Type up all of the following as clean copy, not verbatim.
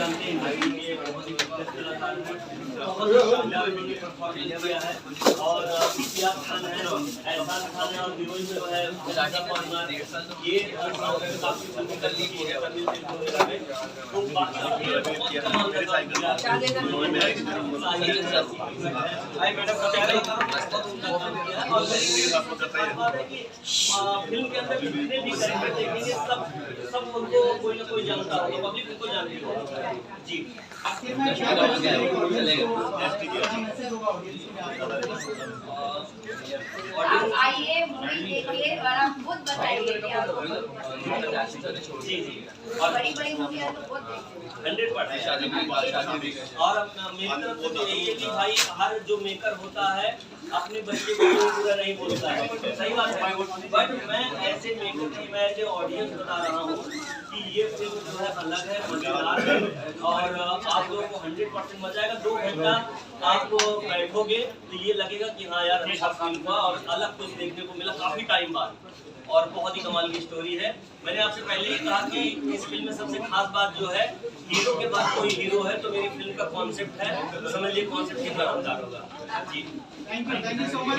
जानते हैं भाई ये बहुत ही दिग्गज कलाकार हैं, बहुत शानदार उन्होंने परफॉर्मेंस किया है और इतिहास खान है, एहसान खान है और हीरोइन जो है राजा परमार, ये काफी फिल्में कर ली है तमिल तेलुगु वगैरह में। तो बाकी बहुत कमाल का काम किया है भाई मैडम का प्यारा बहुत उनका काम किया है। और फिल्म के अंदर जितने भी कैरेक्टर देखेंगे सब उनको कोई ना कोई जानता होगा, पब्लिक उनको जानती होगी जी। आइए मूवी देखिए और आप खुद बताइए कि आपको जी जी बड़ी मूवी है तो बहुत 100%। और मेरी तरफ से तो यही है कि भाई हर जो मेकर होता है अपने बच्चे को पूरा नहीं बोलता है, सही बात है। बट मैं ऐसे मेकर की मैं जो ऑडियंस बता रहा हूँ कि ये फिल्म जो है अलग है, मजेदार है और आप लोगों को 100% मजा आएगा। 2 घंटा आप बैठोगे तो ये लगेगा कि हाँ यार अच्छा फिल्म हुआ और अलग कुछ देखने को मिला काफी टाइम बाद, और बहुत ही कमाल की स्टोरी है। मैंने आपसे पहले ही कहा कि इस फिल्म में सबसे खास बात जो है हीरो के बाद कोई हीरो है, तो मेरी फिल्म का कॉन्सेप्ट है, समझिए कॉन्सेप्ट कितना दमदार होगा जी। Thank you so much.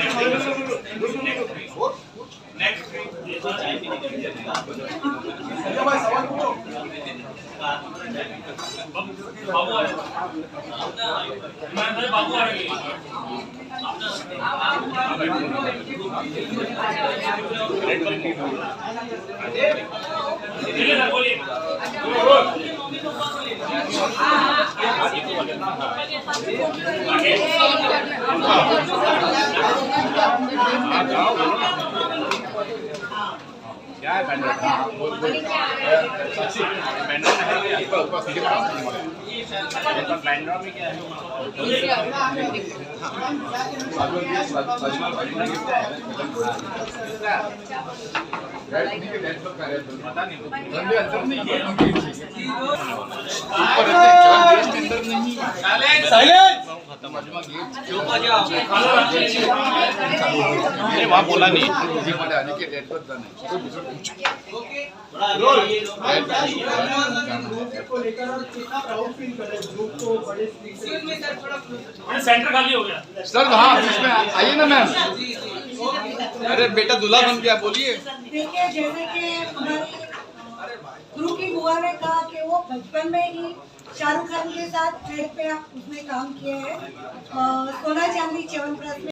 Next बाबू आ रहे बोलिए क्या है बैंडर है ऊपर सीधे बैंडर में क्या है वहाँ बोला नहीं सेंटर खाली हो गया सर। हाँ इसमें आइए ना मैम। अरे बेटा दूल्हा बन गया, बोलिए। देखिए जैसे कि हमारी गुरु की बुआ ने कहा कि वो बचपन में ही शाहरुख खान के साथ थ्रेड पे उसने काम किया है, सोना चांदी च्यवनप्राश में